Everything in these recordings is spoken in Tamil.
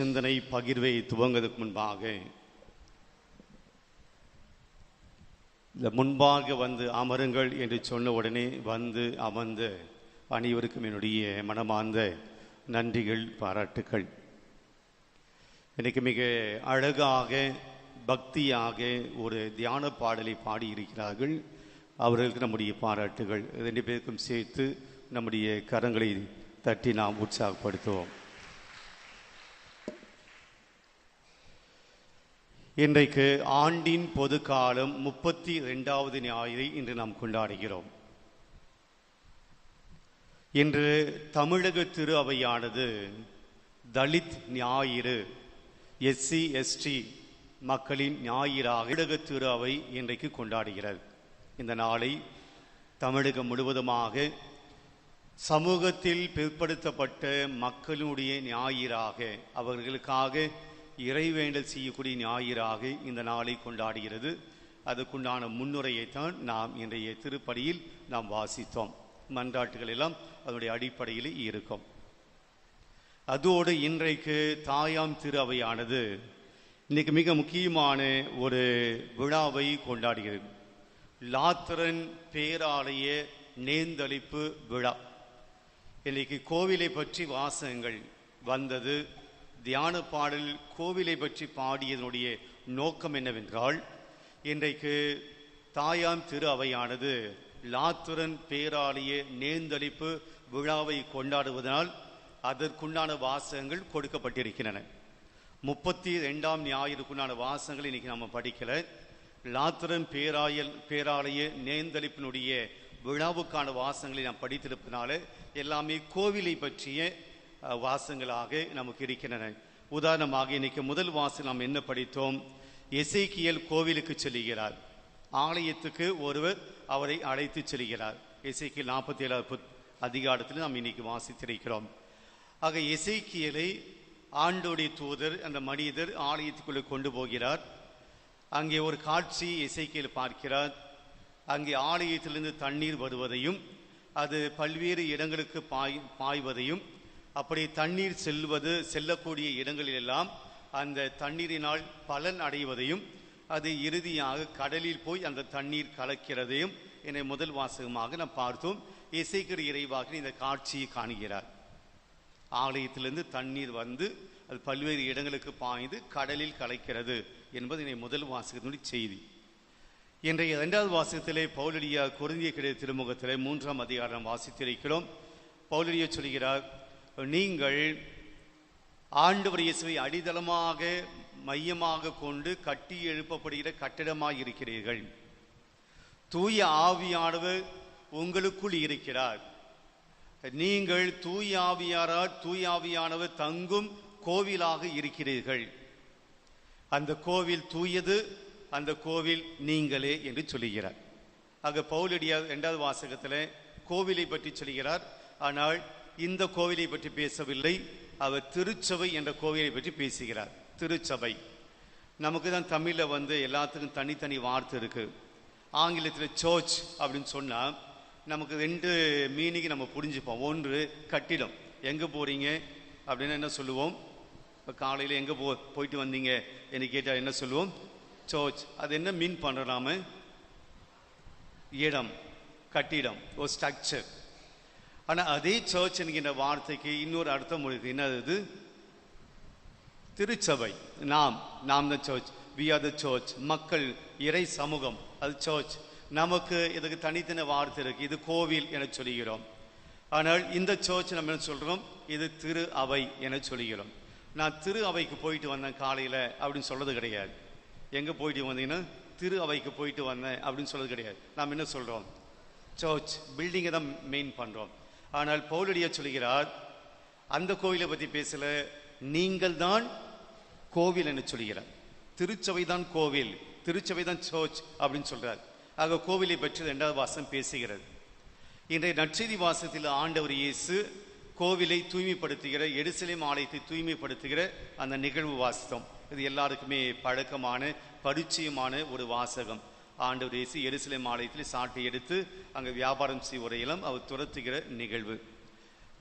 சிந்தனை பகிர்வை துவங்குவதற்கு முன்பாக இந்த முன்பாக வந்து அமருங்கள் என்று சொன்ன உடனே வந்து அமர்ந்த அனைவருக்கும் என்னுடைய மனமார்ந்த நன்றிகள், பாராட்டுக்கள். எனக்கு மிக அழகாக பக்தியாக ஒரு தியான பாடலை பாடியிருக்கிறார்கள். அவர்களுக்கு நம்முடைய பாராட்டுகள். 2 பேருக்கும் சேர்த்து நம்முடைய கரங்களை தட்டி நாம் உற்சாகப்படுத்துவோம். இன்றைக்கு ஆண்டின் பொது காலம் 32வது ஞாயிறை இன்று நாம் கொண்டாடுகிறோம். இன்று தமிழக திரு அவையானது தலித் ஞாயிறு, SC ST மக்களின் ஞாயிறாக தமிழக திரு அவை இன்றைக்கு கொண்டாடுகிறது. இந்த நாளை தமிழகம் முழுவதுமாக சமூகத்தில் பிற்படுத்தப்பட்ட மக்களுடைய ஞாயிறாக, அவர்களுக்காக இறைவேண்டல் செய்யக்கூடிய ஞாயிறாக இந்த நாளை கொண்டாடுகிறது. அதுக்குண்டான முன்னுரையைத்தான் நாம் இன்றைய திருப்பலியில் நாம் வாசித்தோம். மன்றாட்டுகள் எல்லாம் அதனுடைய அடிப்படையில் இருக்கும். அதோடு இன்றைக்கு தாயாம் திரு அவையானது இன்னைக்கு மிக முக்கியமான ஒரு விழாவை கொண்டாடுகிறது. லாத்திரன் பேராலய நேர்ந்தளிப்பு விழா. இன்னைக்கு கோவிலை பற்றி வாசகங்கள் வந்தது. தியான பாடல் கோவிலை பற்றி பாடியதனுடைய நோக்கம் என்னவென்றால், இன்றைக்கு தாயாம் திரு அவையானது லாத்துரன் பேராலய நேர்ந்தளிப்பு விழாவை கொண்டாடுவதனால் அதற்குண்டான வாசகங்கள் கொடுக்கப்பட்டிருக்கின்றன. 32ஆம் ஞாயிறுக்குண்டான வாசகங்கள் இன்னைக்கு நம்ம படிக்கல. லாத்துரன் பேராலய நேர்ந்தளிப்பினுடைய விழாவுக்கான வாசகங்களை நாம் படித்திருப்பதனால எல்லாமே கோவிலை பற்றிய வாசகங்களாக நமக்கு இருக்கின்றன. உதாரணமாக இன்னைக்கு முதல் வாசகம் நாம் என்ன படித்தோம்? எசேக்கியேல் கோவிலுக்கு செல்கிறார். ஆலயத்துக்கு ஒருவர் அவரை அழைத்து செல்கிறார். எசேக்கியேல் 47வது அதிகாரத்தில் நாம் இன்னைக்கு வாசித்திருக்கிறோம். ஆக எசேக்கியேலை ஆண்டோடைய தூதர், அந்த மனிதர் ஆலயத்துக்குள்ளே கொண்டு போகிறார். அங்கே ஒரு காட்சி எசேக்கியேல் பார்க்கிறார். அங்கே ஆலயத்திலிருந்து தண்ணீர் வருவதையும் அது பல்வேறு இடங்களுக்கு பாய்வதையும், அப்படி தண்ணீர் செல்லக்கூடிய இடங்களிலெல்லாம் அந்த தண்ணீரினால் பலன் அடைவதையும், அது இறுதியாக கடலில் போய் அந்த தண்ணீர் கலக்கிறதையும் என்னை முதல் வாசகமாக நாம் பார்த்தோம். எசேக்கியேல் இறைவாக்கினர் இந்த காட்சியை காணுகிறார். ஆலயத்திலிருந்து தண்ணீர் வந்து அது பல்வேறு இடங்களுக்கு பாய்ந்து கடலில் கலக்கிறது என்பது என்னை முதல் வாசகத்தினுடைய செய்தி. இன்றைய 2வது வாசகத்திலே பவுலடியா கொரிந்தியர் திருமுகத்திலே 3ஆம் அதிகாரம் வாசித்திருக்கிறோம். பவுலடியா சொல்கிறார், நீங்கள் ஆண்டவர் இயேசுவை அடித்தளமாக மையமாக கொண்டு கட்டி எழுப்பப்படுகிற கட்டிடமாய் இருக்கிறீர்கள். தூய ஆவியானவர் உங்களுக்குள் இருக்கிறார். நீங்கள் தூய ஆவியானவர் தங்கும் கோவிலாக இருக்கிறீர்கள். அந்த கோவில் தூயது, அந்த கோவில் நீங்களே என்று சொல்லுகிறார். ஆக பவுலடியா 2வது வாசகத்தில் கோவிலை பற்றி சொல்கிறார். ஆனால் இந்த கோவிலை பற்றி பேசவில்லை. அவர் திருச்சபை என்ற கோவிலை பற்றி பேசுகிறார். திருச்சபை நமக்கு தான் தமிழில் வந்து எல்லாத்துக்கும் தனித்தனி வார்த்தை இருக்கு. ஆங்கிலத்தில் சர்ச் அப்படின்னு சொன்னால் நமக்கு 2 மீனிங் நம்ம புரிஞ்சுப்போம். ஒன்று கட்டிடம். எங்கே போறீங்க அப்படின்னு என்ன சொல்லுவோம்? இப்போ காலையில் எங்கே போயிட்டு வந்தீங்க என்று கேட்டால் என்ன சொல்லுவோம்? சர்ச். அது என்ன மீன் பண்ணுறாம? இடம், கட்டிடம், ஒரு ஸ்ட்ரக்சர். ஆனால் அதே சர்ச் என்கின்ற வார்த்தைக்கு இன்னொரு அர்த்தம் இருக்கு. என்னது? திருச்சபை. நாம் தான் church. We are the church. மக்கள், இறை சமூகம், அது சர்ச். நமக்கு இதுக்கு தனித்தனி வார்த்தை இருக்கு. இது கோவில் என சொல்லுகிறோம். ஆனால் இந்த சர்ச் நம்ம என்ன சொல்றோம்? இது திரு அவை என சொல்லுகிறோம். நான் திரு அவைக்கு போயிட்டு வந்தேன் காலையில் அப்படின்னு சொல்றது கிடையாது. எங்கே போயிட்டு வந்தீங்கன்னா திரு அவைக்கு போயிட்டு வந்தேன் அப்படின்னு சொல்றது கிடையாது. நாம் என்ன சொல்றோம்? சர்ச் பில்டிங்கை தான் மெயின் பண்றோம். ஆனால் பவுலடியா சொல்கிறார், அந்த கோவிலை பற்றி பேசல, நீங்கள் தான் கோவில் என்று சொல்கிறார். திருச்சபை தான் கோவில், திருச்சபை தான் சர்ச் அப்படின்னு சொல்றார். ஆக கோவிலை பற்றி 2வது வாசகம் பேசுகிறது. இன்றைய நற்செய்தி வாசகத்தில் ஆண்டவர் இயேசு கோவிலை தூய்மைப்படுத்துகிற, எருசலேம் ஆலயத்தை தூய்மைப்படுத்துகிற அந்த நிகழ்வு வாசித்தோம். இது எல்லாருக்குமே பழக்கமான பரிச்சயமான ஒரு வாசகம். ஆண்டவர் இயேசு எருசலேம் ஆலயத்தில் சாட்டை எடுத்து அங்கே வியாபாரம் செய்வதையெல்லாம் அவர் துரத்துகிற நிகழ்வு.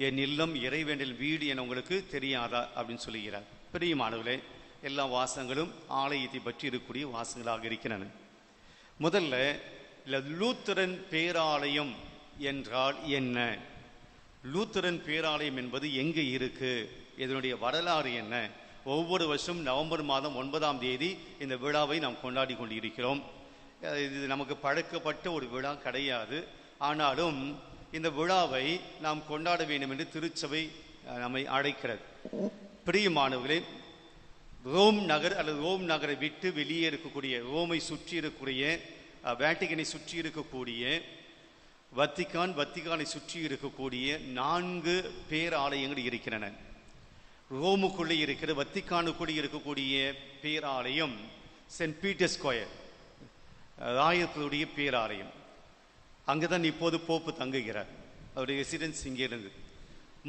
என் இல்லம் இறைவேண்டல் வீடு என உங்களுக்கு தெரியாதா அப்படின்னு சொல்லுகிறார். பிரியமானவர்களே, எல்லா வாசங்களும் ஆலயத்தை பற்றி இருக்கக்கூடிய வாசங்களாக இருக்கின்றன. முதல்ல லூத்தரன் பேராலயம் என்றால் என்ன? லூத்தரன் பேராலயம் என்பது எங்கே இருக்கு? இதனுடைய வரலாறு என்ன? ஒவ்வொரு வருஷம் நவம்பர் மாதம் 9ஆம் தேதி இந்த விழாவை நாம் கொண்டாடி கொண்டிருக்கிறோம். இது நமக்கு பழக்கப்பட்ட ஒரு விழா கிடையாது. ஆனாலும் இந்த விழாவை நாம் கொண்டாட வேண்டும் என்று திருச்சபை நம்மை அழைக்கிறது. பிரியமானவர்களே, ரோம் நகர் அல்லது ரோம் நகரை விட்டு வெளியே இருக்கக்கூடிய, ரோமை சுற்றி இருக்கக்கூடிய, வேட்டிகனை சுற்றி இருக்கக்கூடிய, வத்திக்கானை சுற்றி இருக்கக்கூடிய 4 பேராலயங்கள் இருக்கின்றன. ரோமுக்குள்ளே இருக்கிற வத்திக்கானுக்குள்ளே இருக்கக்கூடிய பேராலயம் சென்ட் பீட்டர் ஸ்கொயர், ராயர்களுடைய பேராலயம். அங்குதான் இப்போது போப்பு தங்குகிறார். அவருடைய ரெசிடென்ஸ் இங்கே இருந்து.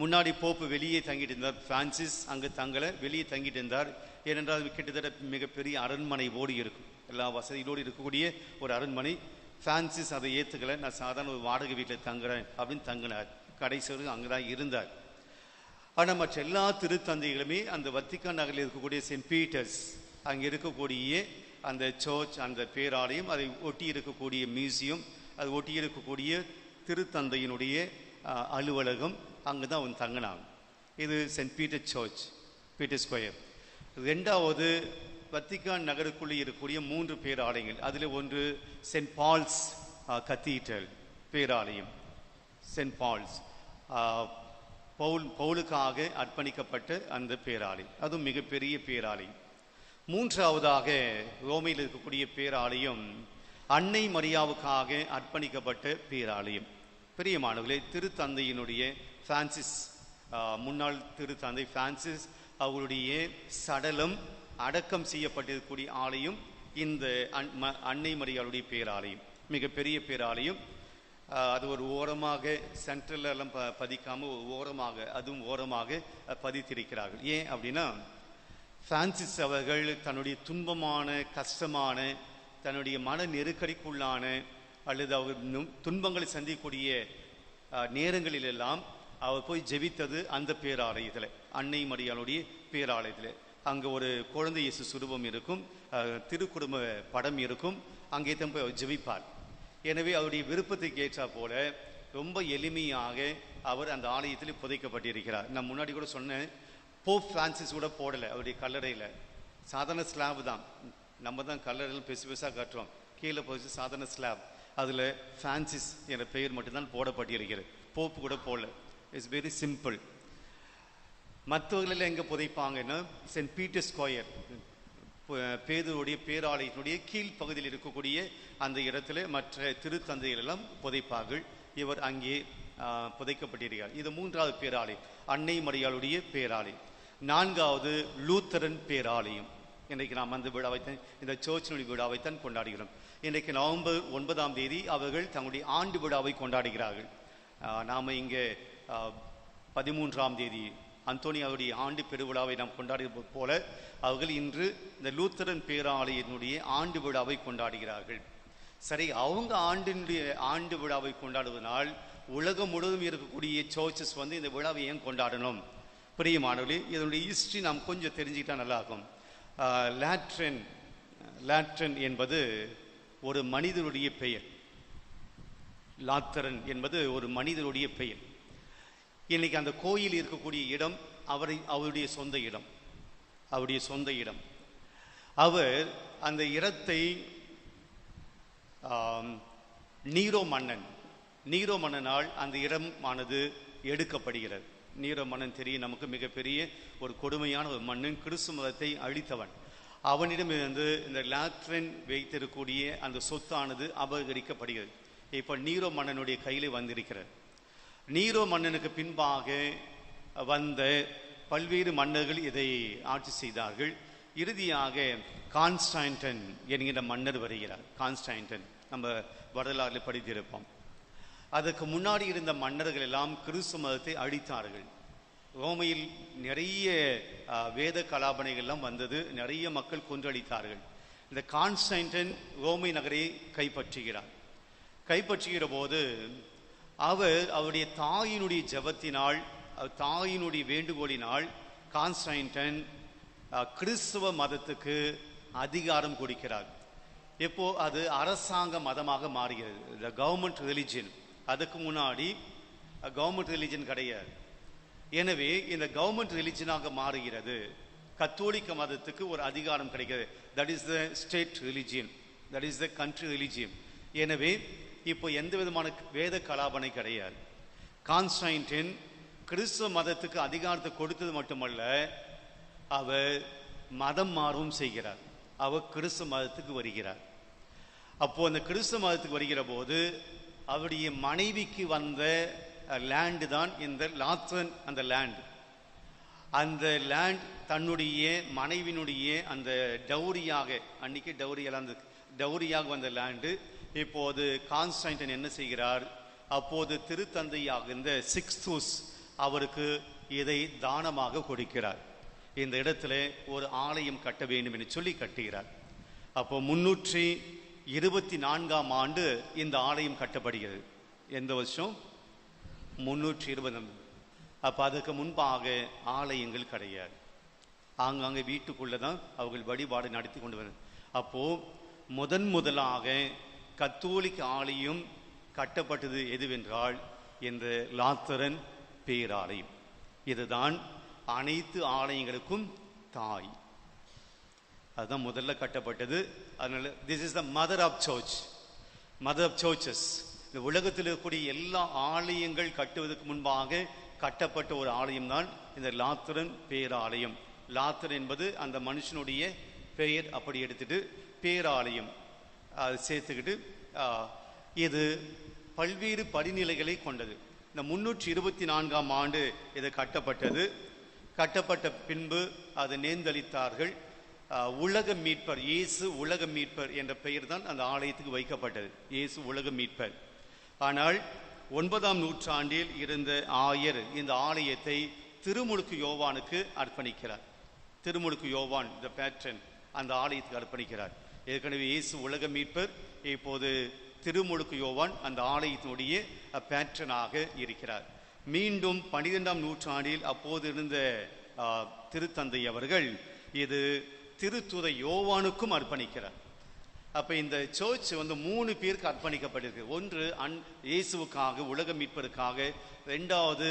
முன்னாடி போப்பு வெளியே தங்கிட்டு இருந்தார். பிரான்சிஸ் அங்கு தங்கலை, வெளியே தங்கிட்டு இருந்தார். ஏனென்றால் கிட்டத்தட்ட மிகப்பெரிய அரண்மனை ஓடி இருக்கும், எல்லா வசதியோடு இருக்கக்கூடிய ஒரு அரண்மனை. பிரான்சிஸ் அதை ஏற்றுக்கலை. நான் சாதாரண ஒரு வாடகை வீட்டில் தங்குறேன் அப்படின்னு தங்கினார். கடைசி வரைக்கும் அங்கே தான் இருந்தார். ஆனால் மற்ற எல்லா திருத்தந்தைகளுமே அந்த வத்திக்கான் நகரில் இருக்கக்கூடிய சென்ட் பீட்டர்ஸ், அங்கே இருக்கக்கூடிய அந்த சர்ச், அந்த பேராலயம், அதை ஒட்டி இருக்கக்கூடிய மியூசியம், அது ஒட்டி இருக்கக்கூடிய திருத்தந்தையினுடைய அலுவலகம், அங்கே தான் அவன் தங்கினாங்க. இது saint Peter church, Peter square. 2வது வத்திக்கான் நகருக்குள்ளே இருக்கக்கூடிய 3 பேராலயங்கள். அதில் ஒன்று சென்ட் பால்ஸ் கத்தீட்ரல் பேராலயம். சென்ட் பால்ஸ் பவுலுக்காக அர்ப்பணிக்கப்பட்ட அந்த பேராலயம், அதுவும் மிகப்பெரிய பேராலயம். 3வதாக ரோமையில் இருக்கக்கூடிய பேராலயம் அன்னை மரியாவுக்காக அர்ப்பணிக்கப்பட்ட பேராலயம். பிரியமானவர்களே, திருத்தந்தையினுடைய பிரான்சிஸ், முன்னாள் திருத்தந்தை பிரான்சிஸ் அவருடைய சடலம் அடக்கம் செய்யப்பட்டிருக்கக்கூடிய ஆலயம் இந்த அன்னை மரியாளுடைய பேராலயம். மிகப்பெரிய பேராலயம். அது ஒரு ஓரமாக சென்ட்ரலெல்லாம் பதிக்காமல் ஒரு ஓரமாக, அதுவும் ஓரமாக பதித்திருக்கிறார்கள். ஏன் அப்படின்னா, பிரான்சிஸ் அவர்கள் தன்னுடைய துன்பமான, கஷ்டமான, தன்னுடைய மன நெருக்கடிக்குள்ளான அல்லது அவர் துன்பங்களை சந்திக்கக்கூடிய நேரங்களிலெல்லாம் அவர் போய் ஜெபித்தது அந்த பேராலயத்தில், அன்னை மரியாளுடைய பேராலயத்தில். அங்கே ஒரு குழந்தை இயேசு சுரூபம் இருக்கும், திருக்குடும்ப படம் இருக்கும். அங்கே தான் போய் அவர் ஜெபிப்பார். எனவே அவருடைய விருப்பத்துக்கு ஏற்றா போல ரொம்ப எளிமையாக அவர் அந்த ஆலயத்தில் புதைக்கப்பட்டிருக்கிறார். நான் முன்னாடி கூட சொன்னேன், போப் பிரான்சிஸ் கூட போடலை அவருடைய கல்லறையில். சாதாரண ஸ்லாப் தான். நம்ம தான் கல்லறையில் பெருசாக கட்டுறோம், கீழே போச்சு சாதாரண ஸ்லாப். அதில் பிரான்சிஸ் என்ற பெயர் மட்டும்தான் போடப்பட்டிருக்கிறது. போப்பு கூட போடல. It's very simple. மற்றவர்கள் எங்கே புதைப்பாங்கன்னா சென்ட் பீட்டர் ஸ்கொயர், பேதுருடைய பேராலயத்தினுடைய கீழ்ப்பகுதியில் இருக்கக்கூடிய அந்த இடத்துல மற்ற திருத்தந்தைகள் எல்லாம் புதைப்பார்கள். இவர் அங்கே புதைக்கப்பட்டிருக்கிறார். இது 3வது பேராலயம், அன்னை மரியாளுடைய பேராலயம். 4வது லூத்தரன் பேராலயம். இன்றைக்கு நாம் அந்த விழாவைத்தான், இந்த சர்ச்சினுடைய விழாவைத்தான் கொண்டாடுகிறோம். இன்றைக்கு நவம்பர் 9ஆம் தேதி அவர்கள் தங்களுடைய ஆண்டு விழாவை கொண்டாடுகிறார்கள். நாம் இங்கே 13ஆம் தேதி அந்தோனியாவுடைய ஆண்டு பெருவிழாவை நாம் கொண்டாடுவது போல அவர்கள் இன்று இந்த லூத்தரன் பேராலயத்தினுடைய ஆண்டு விழாவை கொண்டாடுகிறார்கள். சரி, அவங்க ஆண்டு விழாவை கொண்டாடுவதனால் உலகம் முழுவதும் இருக்கக்கூடிய சர்ச்சஸ் இந்த விழாவை ஏன் கொண்டாடணும்? பிரியமானவர்களே, இதனுடைய ஹிஸ்டரி நாம் கொஞ்சம் தெரிஞ்சுக்கிட்டா நல்லா இருக்கும். லாட்ரன் என்பது ஒரு மனிதனுடைய பெயர். லாத்தரன் என்பது ஒரு மனிதனுடைய பெயர். இன்னைக்கு அந்த கோயில் இருக்கக்கூடிய இடம் அவருடைய சொந்த இடம், அவருடைய சொந்த இடம். அவர் அந்த இடத்தை நீரோ மன்னனால் அந்த இடமானது எடுக்கப்படுகிறது. நீரோ மன்னன் தெரியும் நமக்கு, மிகப்பெரிய ஒரு கொடுமையான ஒரு மன்னன், கிறிஸ்து மதத்தை அழித்தவன். அவனிடமிருந்து இந்த லாட்ரன் வைத்திருக்கக்கூடிய அந்த சொத்தானது அபகரிக்கப்படுகிறது. இப்போ நீரோ மன்னனுடைய கையில் வந்திருக்கிறது. நீரோ மன்னனுக்கு பின்பாக வந்த பல்வேறு மன்னர்கள் இதை ஆட்சி செய்தார்கள். இறுதியாக கான்ஸ்டான்டைன் என்கிற மன்னர் வருகிறார். கான்ஸ்டான்டைன் நம்ம வரலாறுல படித்திருப்போம். அதுக்கு முன்னாடி இருந்த மன்னர்கள் எல்லாம் கிறிஸ்து மதத்தை அழித்தார்கள். ரோமையில் நிறைய வேத கலாபனைகள்லாம் வந்தது, நிறைய மக்கள் கொன்றளித்தார்கள். இந்த கான்ஸ்டான்டைன் ரோமை நகரை கைப்பற்றுகிற போது அவருடைய தாயினுடைய ஜெபத்தினால், தாயினுடைய வேண்டுகோளினால் கான்ஸ்டான்டைன் கிறிஸ்துவ மதத்துக்கு அதிகாரம் கொடுக்கிறார். இப்போ அது அரசாங்க மதமாக மாறுகிறது, த கவர்மெண்ட் ரிலிஜன். அதுக்கு முன்னாடி கவர்மெண்ட் ரிலிஜன் கிடையாது. எனவே இந்த கவர்மெண்ட் ரிலிஜனாக மாறுகிறது. கத்தோலிக்க மதத்துக்கு ஒரு அதிகாரம் கிடைக்கிறது. That is the state religion, that is the country religion. எனவே இப்போ எந்த விதமான வேத கலாபனை கிடையாது. கான்ஸ்டன்டைன் கிறிஸ்துவ மதத்துக்கு அதிகாரத்தை கொடுத்தது மட்டுமல்ல, அவர் மதம் மாறவும் செய்கிறார். அவர் கிறிஸ்துவ மதத்துக்கு வருகிறார். அப்போ அந்த கிறிஸ்துவ மதத்துக்கு வருகிற போது அவருடைய மனைவிக்கு வந்த லேண்டு தான் இந்த லாத்தரன். அந்த லேண்ட், அந்த லேண்ட் தன்னுடைய மனைவினுடைய அந்த டௌரியாக, அன்னைக்கு டௌரியெல்லாம் அந்த டௌரியாக வந்த லேண்டு இப்போது கான்ஸ்டன்டைன் என்ன செய்கிறார், அப்போது திருத்தந்தையாக இந்த சிக்ஸ்தூஸ் அவருக்கு இதை தானமாக கொடுக்கிறார். இந்த இடத்துல ஒரு ஆலயம் கட்ட வேண்டும் என்று சொல்லி கட்டுகிறார். அப்போ 324ஆம் ஆண்டு இந்த ஆலயம் கட்டப்படுகிறது. எந்த வருஷம்? 320. அப்போ அதுக்கு முன்பாக ஆலயங்கள் கிடையாது. ஆங்காங்கே வீட்டுக்குள்ளதான் அவர்கள் வழிபாடு நடத்தி கொண்டு வர. அப்போ முதலாக கத்தோலிக்க ஆலயம் கட்டப்பட்டது எதுவென்றால் இந்த லாத்தரன் பேராலயம். இதுதான் அனைத்து ஆலயங்களுக்கும் தாய். அதுதான் முதல்ல கட்டப்பட்டது. அதனால this is the mother of church, mother of churches. இந்த உலகத்தில் இருக்கக்கூடிய எல்லா ஆலயங்கள் கட்டுவதற்கு முன்பாக கட்டப்பட்ட ஒரு ஆலயம் தான் இந்த லாத்தரன் பேராலயம். லாத்தர் என்பது அந்த மனுஷனுடைய பெயர், அப்படி எடுத்துட்டு பேராலயம் சேர்த்துக்கிட்டு இது பல்வேறு படிநிலைகளை கொண்டது. இந்த 324ஆம் ஆண்டு இது கட்டப்பட்டது. கட்டப்பட்ட பின்பு அது நேர்ந்தளித்தார்கள். உலக மீட்பர், இயேசு உலக மீட்பர் என்ற பெயர் தான் அந்த ஆலயத்துக்கு வைக்கப்பட்டது, இயேசு உலக மீட்பர். ஆனால் 9ஆம் நூற்றாண்டில் இருந்த ஆயர் இந்த ஆலயத்தை திருமுழுக்கு யோவானுக்கு அர்ப்பணிக்கிறார். திருமுழுக்கு யோவான் த பேட்ரன் அந்த ஆலயத்துக்கு அர்ப்பணிக்கிறார். ஏற்கனவே இயேசு உலக மீட்பர், இப்போது திருமுழுக்கு யோவான் அந்த ஆலயத்தினுடைய பேட்ரனாக இருக்கிறார். மீண்டும் 12ஆம் நூற்றாண்டில் அப்போது இருந்த திருத்தந்தை அவர்கள் இது திருத்துதை யோவானுக்கும் அர்ப்பணிக்கிறார். அப்ப இந்த சர்ச் 3 பேருக்கு அர்ப்பணிக்கப்பட்டிருக்கு. ஒன்று இயேசுவுக்காக, உலக மீட்பருக்காக, 2வது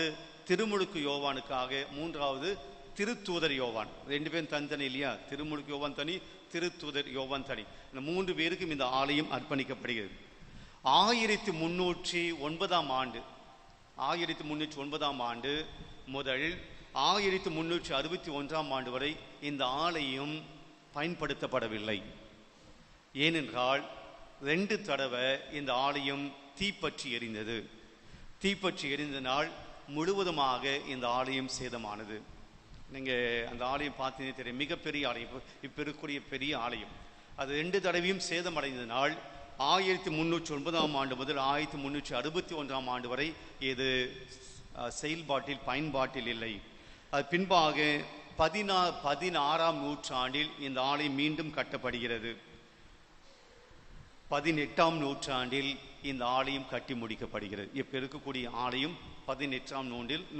திருமுழுக்கு யோவானுக்காக, 3வது திருத்தூதர் யோவான். 2 பேரும் தனித்தனி இல்லையா? திருமுழுக்கு யோவான் தனி, திருத்தூதர் யோவான் தனி. இந்த 3 பேருக்கும் இந்த ஆலயம் அர்ப்பணிக்கப்படுகிறது. 1309ஆம் ஆண்டு, 1309ஆம் ஆண்டு முதல் 1361ஆம் ஆண்டு வரை இந்த ஆலயம் பயன்படுத்தப்படவில்லை. ஏனென்றால் 2 தடவை இந்த ஆலயம் தீப்பற்றி எரிந்தது. தீப்பற்றி எரிந்தனால் முழுவதுமாக இந்த ஆலயம் சேதமானது. நீங்கள் அந்த ஆலயம் பார்த்தீங்கன்னா தெரியும், மிகப்பெரிய ஆலயம், இப்போ இருக்கக்கூடிய பெரிய ஆலயம். அது 2 தடவையும் சேதமடைந்ததினால் 1309ஆம் ஆண்டு முதல் 1361ஆம் ஆண்டு வரை இது செயல்பாட்டில், பயன்பாட்டில் இல்லை. அது பின்பாக 16ஆம் நூற்றாண்டில் இந்த ஆலயம் மீண்டும் கட்டப்படுகிறது. 18ஆம் நூற்றாண்டில் இந்த ஆலயம் கட்டி முடிக்கப்படுகிறது. இப்போ இருக்கக்கூடிய ஆலயம் 18ஆம்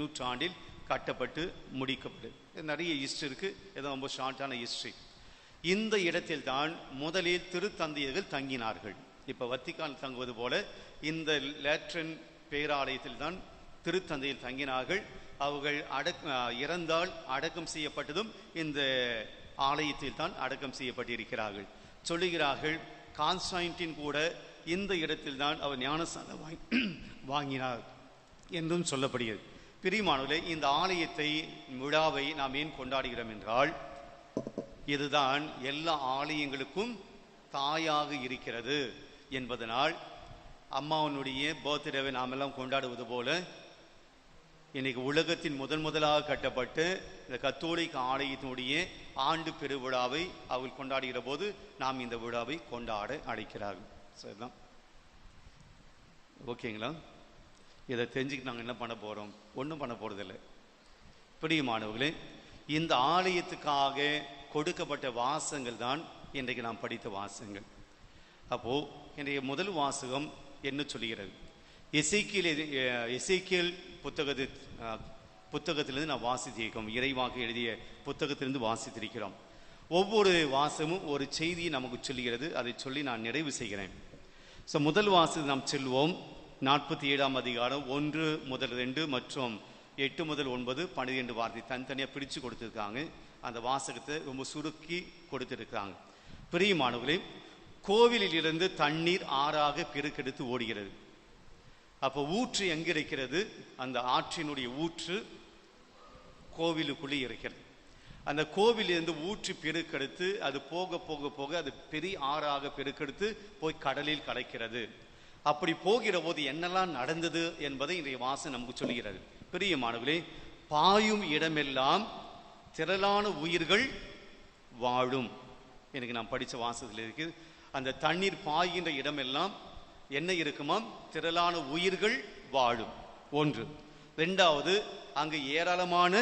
நூற்றாண்டில் கட்டப்பட்டு முடிக்கப்பட்டு. நிறைய ஹிஸ்டரி இருக்கு, ஏதோ ரொம்ப ஷார்ட்டான ஹிஸ்டரி. இந்த இடத்தில் தான் முதலில் திருத்தந்தையர்கள் தங்கினார்கள். இப்போ வத்திக்கான் தங்குவது போல இந்த லேட்ரன் பேராலயத்தில் தான் திருத்தந்தையில் தங்கினார்கள். அவர்கள் இறந்தால் அடக்கம் செய்யப்பட்டதும் இந்த ஆலயத்தில் தான் அடக்கம் செய்யப்பட்டிருக்கிறார்கள். சொல்லுகிறார்கள், கான்ஸ்டன்டைன் கூட இந்த இடத்தில் தான் அவர் ஞானஸ்நானம் வாங்கினார் என்றும் சொல்லப்படுகிறது. பிரியமானவர்களே, இந்த ஆலயத்தை விழாவை நாம் ஏன் கொண்டாடுகிறோம் என்றால், இதுதான் எல்லா ஆலயங்களுக்கும் தாயாக இருக்கிறது என்பதனால் அம்மாவனுடைய பர்த்டேவை நாம் எல்லாம் கொண்டாடுவது போல இன்னைக்கு உலகத்தின் முதலாக கட்டப்பட்டு இந்த கத்தோலிக்க ஆலயத்தினுடைய ஆண்டு பெருவிழாவை அவர்கள் கொண்டாடுகிற போது நாம் இந்த விழாவை கொண்டாட அழைக்கிறார்கள். சரிதான், ஓகேங்களா? இதை தெரிஞ்சுக்கு நாங்கள் என்ன பண்ண போகிறோம்? ஒன்றும் பண்ண போகிறதில்லை. பிரியமானவர்களே, இந்த ஆலயத்துக்காக கொடுக்கப்பட்ட வாசகங்கள் தான் இன்றைக்கு நாம் படித்த வாசகங்கள். அப்போது இன்றைய முதல் வாசகம் என்ன சொல்கிறது? எசேக்கியேல் புத்தகத்தை புத்தகத்திலிருந்து நாம் வாசித்திருக்கிறோம். இறைவாக்கு எழுதிய புத்தகத்திலிருந்து வாசித்திருக்கிறோம். ஒவ்வொரு வாசமும் ஒரு செய்தியை நமக்கு சொல்லுகிறது. அதை சொல்லி நான் நிறைவு செய்கிறேன். ஸோ முதல் வாசம் நாம் செல்வோம். 47ஆம் அதிகாரம் 1 முதல் 2 மற்றும் 8 முதல் 9 12 வார்த்தை தனித்தனியாக பிரித்து கொடுத்துருக்காங்க. அந்த வாசகத்தை ரொம்ப சுருக்கி கொடுத்துருக்காங்க. பிரியமானவர்களே, கோவிலில் இருந்து தண்ணீர் ஆறாக பெருக்கெடுத்து ஓடுகிறது. அப்போ ஊற்று எங்கே இருக்கிறது? அந்த ஆற்றினுடைய ஊற்று கோவிலுக்குள்ளே இருக்கிறது. அந்த கோவிலிருந்து ஊற்றி பெருக்கெடுத்து அது போக போக போக அது பெரிய ஆறாக பெருக்கெடுத்து போய் கடலில் கலக்கிறது. அப்படி போகிற போது என்னெல்லாம் நடந்தது என்பதை இன்றைய வாசகம் நமக்கு சொல்கிறது. பிரியமானவர்களே, பாயும் இடமெல்லாம் திரளான உயிர்கள் வாழும். எனக்கு நான் படித்த வாசகத்தில் இருக்குது. அந்த தண்ணீர் பாய்கின்ற இடமெல்லாம் என்ன இருக்குமாம்? திரளான உயிர்கள் வாழும். ஒன்று. ரெண்டாவது, அங்கு ஏராளமான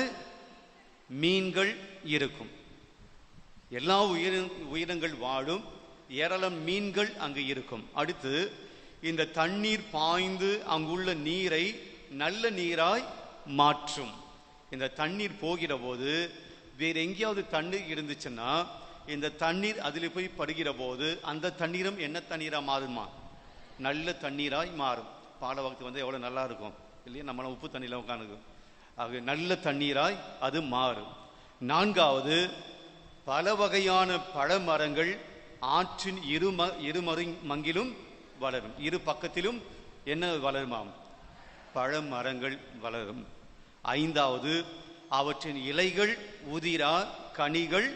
மீன்கள் இருக்கும். எல்லா உயிரினங்கள் வாழும், ஏராளம் மீன்கள் அங்கு இருக்கும். அடுத்து, இந்த தண்ணீர் பாய்ந்து அங்குள்ள நீரை நல்ல நீராய் மாற்றும். இந்த தண்ணீர் போகிற போது வேற எங்கேயாவது தண்ணீர் இருந்துச்சுன்னா இந்த தண்ணீர் அதில் போய் படுகிற போது அந்த தண்ணீரும் என்ன தண்ணீரா மாறுமா? நல்ல தண்ணீராய் மாறும். பாலவகத்து வந்து எவ்வளவு நல்லா இருக்கும் இல்லையா? நம்மளாம் உப்பு தண்ணியில உட்காந்துக்கும். ஆக நல்ல தண்ணீராய் அது மாறும். நான்காவது, பல வகையான பழமரங்கள் ஆற்றின் இருமருங்கிலும் வளரும். இரு பக்கத்திலும் என்ன வளருமாம்? பழமரங்கள் வளரும். ஐந்தாவது, அவற்றின் இலைகள் உதிரா, கனிகள்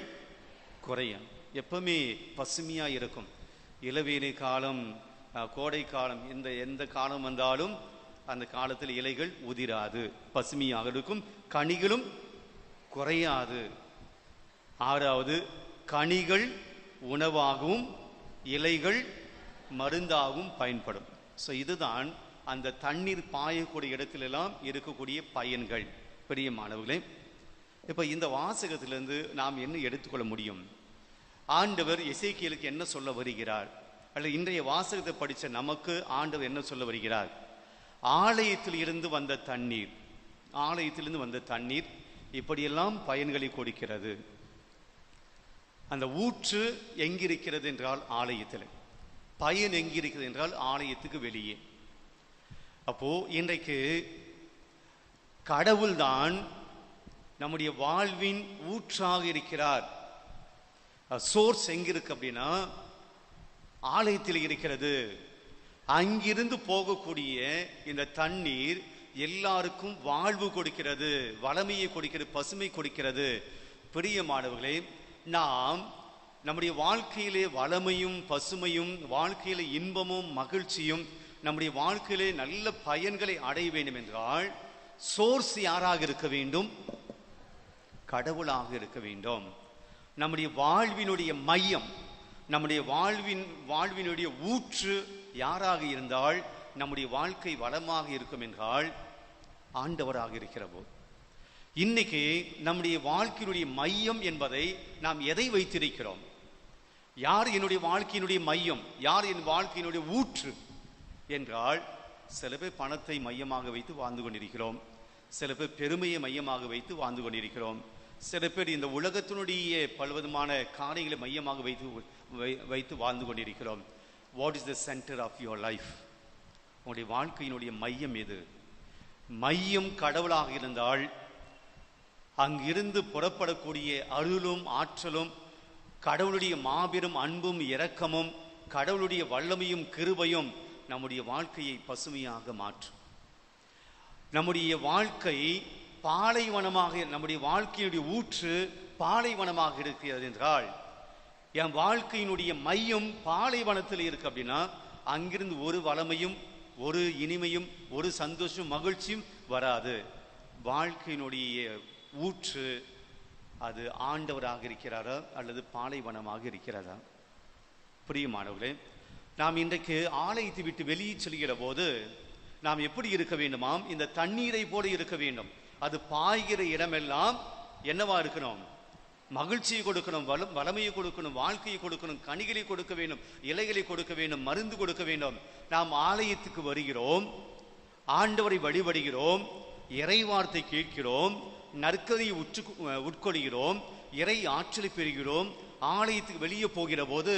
குறையும். எப்பவுமே பசுமையா இருக்கும். இளவேனை காலம், கோடை காலம், எந்த காலம் வந்தாலும் அந்த காலத்தில் இலைகள் உதிராது, பசுமையாக இருக்கும், கனிகளும் குறையாது. ஆறாவது, கனிகள் உணவாகவும் இலைகள் மருந்தாகவும் பயன்படும். ஸோ இதுதான் அந்த தண்ணீர் பாயக்கூடிய இடத்திலெல்லாம் இருக்கக்கூடிய பயன்கள். பிரியமானவர்களே, இப்போ இந்த வாசகத்திலிருந்து நாம் என்ன எடுத்துக்கொள்ள முடியும்? ஆண்டவர் எசேக்கியேலுக்கு என்ன சொல்ல வருகிறார்? அல்லது இன்றைய வாசகத்தை படித்த நமக்கு ஆண்டவர் என்ன சொல்ல வருகிறார்? ஆலயத்தில் இருந்து வந்த தண்ணீர் இப்படியெல்லாம் பயன்களை கொடுக்கிறது. அந்த ஊற்று எங்கிருக்கிறது என்றால் ஆலயத்தில். பயன் எங்கிருக்கிறது என்றால் ஆலயத்துக்கு வெளியே. அப்போ இன்றைக்கு கடவுள்தான் நம்முடைய வாழ்வின் ஊற்றாக இருக்கிறார். சோர்ஸ் எங்க இருக்கு அப்படின்னா ஆலயத்தில் இருக்கிறது. அங்கிருந்து போகக்கூடிய இந்த தண்ணீர் எல்லாருக்கும் வாழ்வு கொடுக்கிறது, வளமையை கொடுக்கிறது, பசுமை கொடுக்கிறது. பிரியமானவர்களே, நாம் நம்முடைய வாழ்க்கையிலே வளமையும் பசுமையும், வாழ்க்கையிலே இன்பமும் மகிழ்ச்சியும், நம்முடைய வாழ்க்கையிலே நல்ல பயன்களை அடைய வேண்டும் என்றால் சோர்ஸ் யாராக இருக்க வேண்டும்? கடவுளாக இருக்க வேண்டும். நம்முடைய வாழ்வினுடைய மையம், நம்முடைய வாழ்வினுடைய ஊற்று யாராக இருந்தால் நம்முடைய வாழ்க்கை வளமாக இருக்கும் என்றால் ஆண்டவராக இருக்கிற போது. இன்னைக்கு நம்முடைய வாழ்க்கையினுடைய மையம் என்பதை நாம் எதை வைத்திருக்கிறோம்? யார் என்னுடைய வாழ்க்கையினுடைய மையம், யார் என் வாழ்க்கையினுடைய ஊற்று என்றால், சில பேர் பணத்தை மையமாக வைத்து வாழ்ந்து கொண்டிருக்கிறோம், சில பேர் பெருமையை மையமாக வைத்து வாழ்ந்து கொண்டிருக்கிறோம், சில பேர் இந்த உலகத்தினுடைய பல்விதமான காரியங்களை மையமாக வைத்து வாழ்ந்து கொண்டிருக்கிறோம். What is the centre of your life? உங்களுடைய வாழ்க்கையினுடைய மையம் எது? மையம் கடவுளாக இருந்தால் அங்கிருந்து புறப்படக்கூடிய அருளும் ஆற்றலும், கடவுளுடைய மாபெரும் அன்பும் இரக்கமும், கடவுளுடைய வல்லமையும் கிருபையும் நம்முடைய வாழ்க்கையை பசுமையாக மாற்றும். நம்முடைய வாழ்க்கை பாலைவனமாக, நம்முடைய வாழ்க்கையினுடைய ஊற்று பாலைவனமாக இருக்கிறது என்றால், என் வாழ்க்கையினுடைய மையம் பாலைவனத்தில் இருக்கு அப்படின்னா அங்கிருந்து ஒரு வளமையும் ஒரு இனிமையும் ஒரு சந்தோஷம் மகிழ்ச்சியும் வராது. வாழ்க்கையினுடைய ஊற்று அது ஆண்டவராக இருக்கிறாரா அல்லது பாலைவனமாக இருக்கிறதா? பிரியமானவர்களே, நாம் இன்றைக்கு ஆலயத்தை விட்டு வெளியே செல்கிற போது நாம் எப்படி இருக்க வேண்டுமாம்? இந்த தண்ணீரை போல இருக்க வேண்டும். அது பாய்கிற இடமெல்லாம் என்னவா இருக்கணும்? மகிழ்ச்சியை கொடுக்கணும், வளமையை கொடுக்கணும், வாழ்க்கையை கொடுக்கணும், கனிகளை கொடுக்க வேண்டும், இலைகளை கொடுக்க வேண்டும், மருந்து கொடுக்க வேண்டும். நாம் ஆலயத்துக்கு வருகிறோம், ஆண்டவரை வழிபடுகிறோம். இறை வார்த்தை கேட்கிறோம், நற்கதையை உட்கொள்கிறோம், இறை ஆற்றலை பெறுகிறோம். ஆலயத்துக்கு வெளியே போகிற போது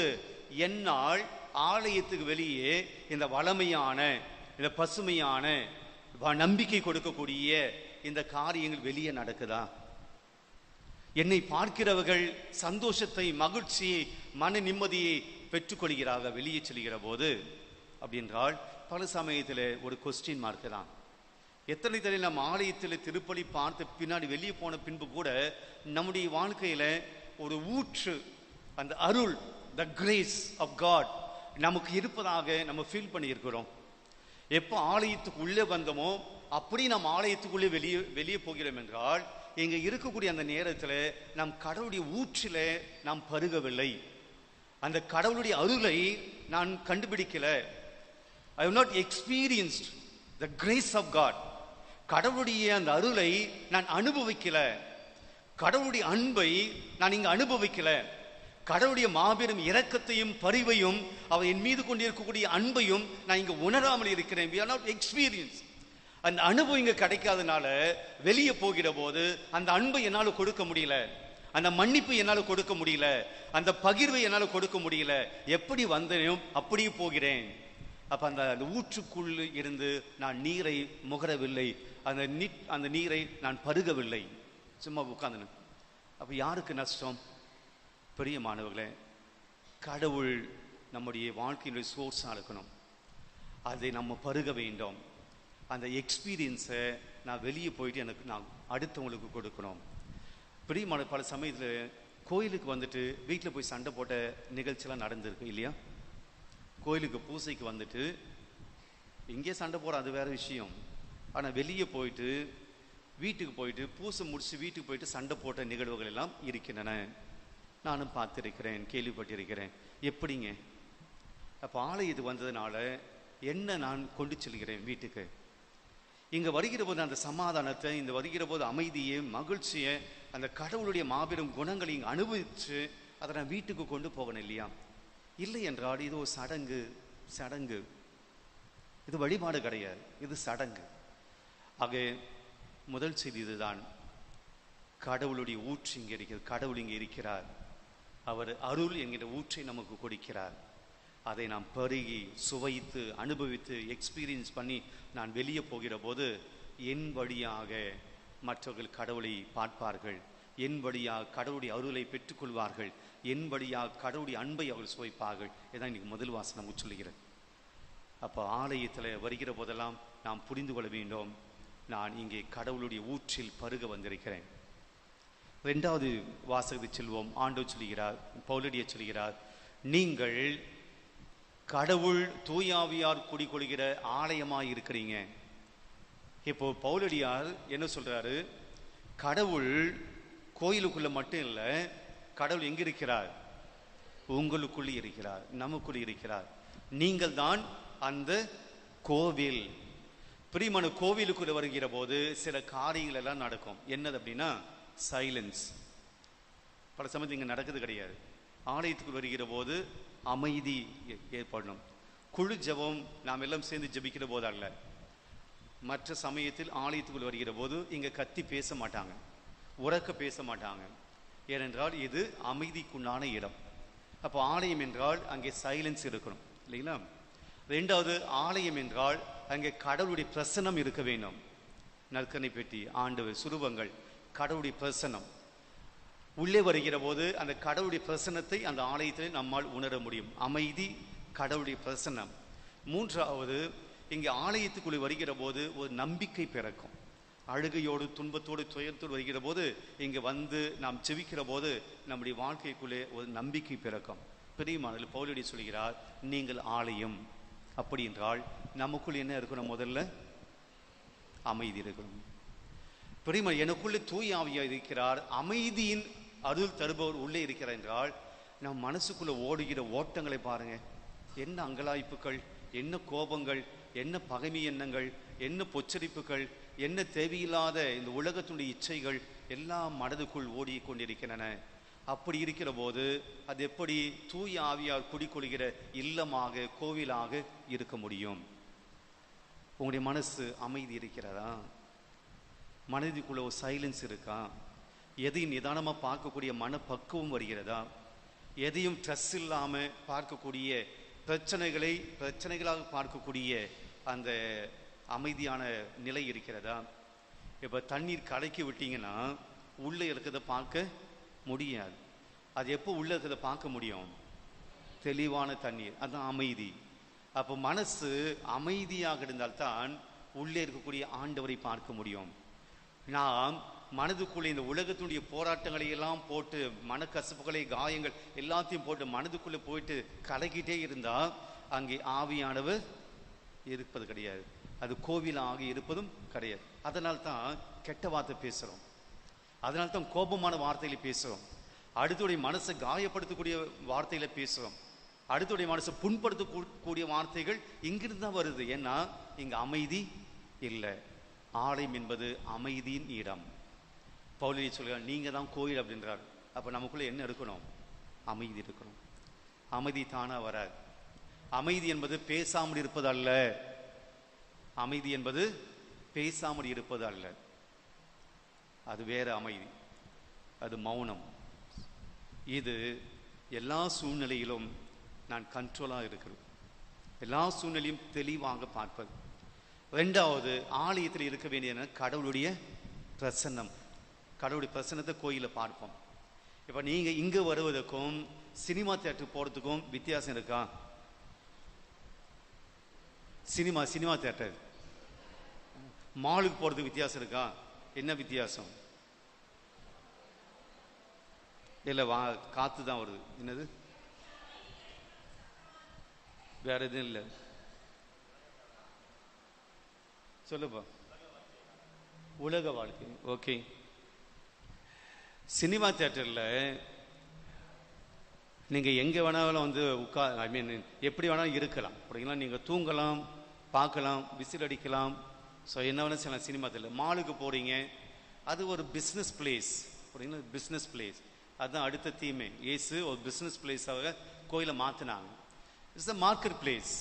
என்னால் ஆலயத்துக்கு வெளியே இந்த வளமையான, இந்த பசுமையான, நம்பிக்கை கொடுக்கக்கூடிய இந்த காரியங்கள் வெளியே நடக்குதா? என்னை பார்க்கிறவர்கள் சந்தோஷத்தை, மகிழ்ச்சியை, மன நிம்மதியை பெற்றுக்கொள்கிறார்கள் வெளியே செல்கிற போது. அப்படின்றால் பல சமயத்தில் ஒரு கொஸ்டின் மார்க் தான். எத்தனை தடவை நம்ம ஆலயத்தில் திருப்பலி பார்த்து பின்னாடி வெளியே போன பின்பு கூட நம்முடைய வாழ்க்கையில ஒரு ஊற்று, அந்த அருள், த கிரேஸ் ஆஃப் காட் நமக்கு இருப்பதாக நம்ம ஃபீல் பண்ணியிருக்கிறோம். எப்போ ஆலயத்துக்கு உள்ளே வந்தோமோ அப்படி நம்ம ஆலயத்துக்குள்ளே வெளியே போகிறோம் என்றால், இங்கே இருக்கக்கூடிய அந்த நேரத்தில் நம் கடவுளுடைய ஊற்றில நாம் பருகவில்லை. அந்த கடவுளுடைய அருளை நான் கண்டுபிடிக்கல. I have not experienced the grace of God. கடவுளுடைய அந்த அருளை நான் அனுபவிக்கல. கடவுளுடைய அன்பை நான் இங்கு அனுபவிக்கல. கடவுளுடைய மாபெரும் இரக்கத்தையும் பரிவையும், அவர் என் மீது கொண்டிருக்கக்கூடிய அன்பையும் நான் இங்க உணராமல் இருக்கிறேன். We are not experienced. அந்த அனுபவம் இங்க கிடைக்காதனால வெளியே போகிற போது அந்த அன்பை என்னால் கொடுக்க முடியல, அந்த மன்னிப்பு என்னால் கொடுக்க முடியல, அந்த பகிர்வை என்னால் கொடுக்க முடியல. எப்படி வந்தேனோ அப்படியே போகிறேன். அப்ப அந்த ஊற்றுக்குள் இருந்து நான் நீரை முகரவில்லை, அந்த நீரை நான் பருகவில்லை, சும்மா உட்கார்ந்து. அப்ப யாருக்கு நஷ்டம்? பிரியமானவர்களே, கடவுள் நம்முடைய வாழ்க்கையினுடைய சோர்ஸாக இருக்கணும். அதை நம்ம பருக வேண்டும். அந்த எக்ஸ்பீரியன்ஸை நான் வெளியே போயிட்டு நான் அடுத்தவங்களுக்கு கொடுக்கணும். பிரியமான பல சமயத்தில் கோயிலுக்கு வந்துட்டு வீட்டில் போய் சண்டை போட்ட நிகழ்ச்சியெல்லாம் நடந்திருக்கு இல்லையா? கோயிலுக்கு பூசைக்கு வந்துட்டு இங்கே சண்டை போட அது வேற விஷயம். ஆனால் வெளியே போயிட்டு வீட்டுக்கு போயிட்டு பூசை முடிச்சு வீட்டுக்கு போயிட்டு சண்டை போட்ட நிகழ்வுகள் எல்லாம் இருக்கின்றன. நானும் பார்த்துருக்கிறேன், கேள்விப்பட்டிருக்கிறேன். எப்படிங்க? அப்போ ஆலயத்துக்கு வந்ததுனால என்ன நான் கொண்டு செல்கிறேன் வீட்டுக்கு? இங்கே வருகிற போது அந்த சமாதானத்தை, இந்த வருகிற போது அமைதியை, மகிழ்ச்சியை, அந்த கடவுளுடைய மாபெரும் குணங்களை இங்கே அனுபவிச்சு அதை நான் வீட்டுக்கு கொண்டு போகணும் இல்லையா? இல்லை என்றால் இது ஒரு சடங்கு. இது வழிபாடு கிடையாது, இது சடங்கு. ஆக முதல் செய்தி இதுதான். கடவுளுடைய ஊற்று இங்கே இருக்கிறது. கடவுள் இங்கே இருக்கிறார். அவர் அருள் என்கிற ஊற்றை நமக்கு கொடுக்கிறார். அதை நாம் பருகி சுவைத்து அனுபவித்து எக்ஸ்பீரியன்ஸ் பண்ணி நான் வெளியே போகிற போது என் வழியாக மற்றவர்கள் கடவுளை பார்ப்பார்கள், என் வழியாக கடவுளுடைய அருளை பெற்றுக்கொள்வார்கள், என் வழியாக கடவுளுடைய அன்பை அவர்கள் சுவைப்பார்கள். இதான் இன்னைக்கு முதல் வாசனம் சொல்லுகிறேன். அப்போ ஆலயத்தில் வருகிற போதெல்லாம் நாம் புரிந்து கொள்ள வேண்டும், நான் இங்கே கடவுளுடைய ஊற்றில் பருக வந்திருக்கிறேன். இரண்டாவது வாசகத்தை செல்வோம். ஆண்டவர் சொல்லுகிறார், பவுலடியார் சொல்லுகிறார், நீங்கள் கடவுள் தூயாவியார் குடிகொள்கிற ஆலயமாய் இருக்கிறீங்க. இப்போ பவுலடியார் என்ன சொல்றாரு? கடவுள் கோயிலுக்குள்ள மட்டும் இல்லை, கடவுள் எங்க இருக்கிறார்? உங்களுக்குள்ளே இருக்கிறார், நமக்குள்ளே இருக்கிறார். நீங்கள் தான் அந்த கோவில். பிரியமான, கோவிலுக்குள்ள வருகிற போது சில காரியங்கள் எல்லாம் நடக்கும். என்னது அப்படின்னா சைலன்ஸ். பல சமயத்தில் இங்கே நடக்குது கிடையாது. ஆலயத்துக்குள் வருகிற போது அமைதி ஏற்படணும். குழு ஜெபம் நாம் எல்லாம் சேர்ந்து ஜெபிக்கிற போது அல்ல. மற்ற சமயத்தில் ஆலயத்துக்குள் வருகிற போது இங்கே கத்தி பேச மாட்டாங்க, உறக்க பேச மாட்டாங்க. ஏனென்றால் இது அமைதிக்குண்டான இடம். அப்போ ஆலயம் என்றால் அங்கே சைலன்ஸ் இருக்கணும் இல்லைங்களா? ரெண்டாவது, ஆலயம் என்றால் அங்கே கடவுளுடைய பிரசன்னம் இருக்க வேண்டும். நற்கனை பெட்டி, ஆண்டவர், சுரூபங்கள், கடவுளுடைய பிரசன்னம் உள்ளே வருகிற போது அந்த கடவுளுடைய பிரசன்னத்தை அந்த ஆலயத்தில் நம்மால் உணர முடியும். அமைதி, கடவுளுடைய பிரசன்னம். மூன்றாவது, இங்கே ஆலயத்துக்குள்ளே வருகிற போது ஒரு நம்பிக்கை பிறக்கும். அழுகையோடு, துன்பத்தோடு, துயரத்தோடு வருகிற போது இங்கே வந்து நாம் செவிக்கிற போது நம்முடைய வாழ்க்கைக்குள்ளே ஒரு நம்பிக்கை பிறக்கும். பெரியமானது பவுலடி சொல்கிறார், நீங்கள் ஆலயம். அப்படி என்றால் நமக்குள் என்ன இருக்கணும்? முதல்ல அமைதி இருக்கணும். பெரியமா, எனக்குள்ளே தூய ஆவியாக இருக்கிறார், அமைதியின் அருள் தருபவர் உள்ளே இருக்கிறார் என்றால் நம் மனசுக்குள்ள ஓடுகிற ஓட்டங்களை பாருங்க. என்ன அங்கலாய்ப்புகள், என்ன கோபங்கள், என்ன பகைமை எண்ணங்கள், என்ன பொச்சரிப்புகள், என்ன தேவையில்லாத இந்த உலகத்துடைய இச்சைகள் எல்லாம் மனதுக்குள் ஓடிக்கொண்டிருக்கின்றன. அப்படி இருக்கிற போது அது எப்படி தூய ஆவியார் குடிக்கொள்கிற இல்லமாக, கோவிலாக இருக்க முடியும்? உங்களுடைய மனசு அமைதி இருக்கிறதா? மனதிற்குள்ள ஒரு சைலன்ஸ் இருக்கா? எதையும் நிதானமாக பார்க்கக்கூடிய மனப்பக்குவம் வருகிறதா? எதையும் ஸ்ட்ரெஸ் இல்லாமல் பார்க்கக்கூடிய பிரச்சனைகளாக பார்க்கக்கூடிய அந்த அமைதியான நிலை இருக்கிறதா? இப்போ தண்ணீர் கலக்கி விட்டீங்கன்னா உள்ளே இருக்கிறத பார்க்க முடியாது. அது எப்போ உள்ளே இருக்கிறத பார்க்க முடியும்? தெளிவான தண்ணீர், அதுதான் அமைதி. அப்போ மனசு அமைதியாக இருந்தால்தான் உள்ளே இருக்கக்கூடிய ஆண்டவரை பார்க்க முடியும். நாம் மனதுக்குள்ளே இந்த உலகத்தினுடைய போராட்டங்களை எல்லாம் போட்டு, மனக்கசப்புகளை, காயங்கள் எல்லாத்தையும் போட்டு மனதுக்குள்ளே போயிட்டு கலக்கிட்டே இருந்தால் அங்கே ஆவியானவர் இருப்பது கிடையாது. அது கோவிலாக இருப்பதும் கிடையாது. அதனால்தான் கெட்ட வார்த்தை பேசுகிறோம், அதனால்தான் கோபமான வார்த்தைகளை பேசுகிறோம், அடுத்துடைய மனசை காயப்படுத்தக்கூடிய வார்த்தைகளை பேசுகிறோம், அடுத்துடைய மனசை புண்படுத்தக்கூடிய வார்த்தைகள் இங்கிருந்து தான் வருது. ஏன்னா இங்கே அமைதி இல்லை. ஆலயம் என்பது அமைதியின் இடம். பவுல் சொல்கிறார், நீங்கள் தான் கோயில் அப்படின்றார். அப்போ நமக்குள்ளே என்ன இருக்கணும்? அமைதி இருக்கணும். அமைதி தானா வராது. அமைதி என்பது பேசாமல் இருப்பது அல்ல. அமைதி என்பது பேசாமல் இருப்பது அல்ல. அது வேற அமைதி, அது மௌனம். இது எல்லா சூழ்நிலையிலும் நான் கண்ட்ரோலாக இருக்கிறது, எல்லா சூழ்நிலையும் தெளிவாக பார்ப்பது. ரெண்டாவது, ஆலயத்தில் இருக்க வேண்டிய கடவுளுடைய பிரசன்னம். கடவுளுடைய பிரசன்னத்தை கோயிலில் பார்ப்போம். இப்போ நீங்கள் இங்கே வருவதற்கும் சினிமா தியேட்டருக்கு போகிறதுக்கும் வித்தியாசம் இருக்கா? சினிமா தியேட்டர், மாலுக்கு போகிறதுக்கு வித்தியாசம் இருக்கா? என்ன வித்தியாசம்? இல்லை, காற்று தான் வருது. என்னது? வேற எதுவும் இல்லை. சொல்லுப்பா. உலக வாழ்க்கை. ஓகே. சினிமா தியேட்டரில் நீங்கள் எங்கே வேணாலும் வந்து எப்படி வேணாலும் இருக்கலாம். அப்படிங்களா? நீங்கள் தூங்கலாம், பார்க்கலாம், விசில் அடிக்கலாம். ஸோ என்ன வேணாலும் செய்யலாம் சினிமா தியேட்டர். மாலுக்கு போகிறீங்க, அது ஒரு பிஸ்னஸ் பிளேஸ். அப்படிங்களா? Business place. அதுதான் அடுத்த தீமை. இயேசு ஒரு பிஸ்னஸ் பிளேஸாக கோயிலை மாற்றினாங்க. It's the market place.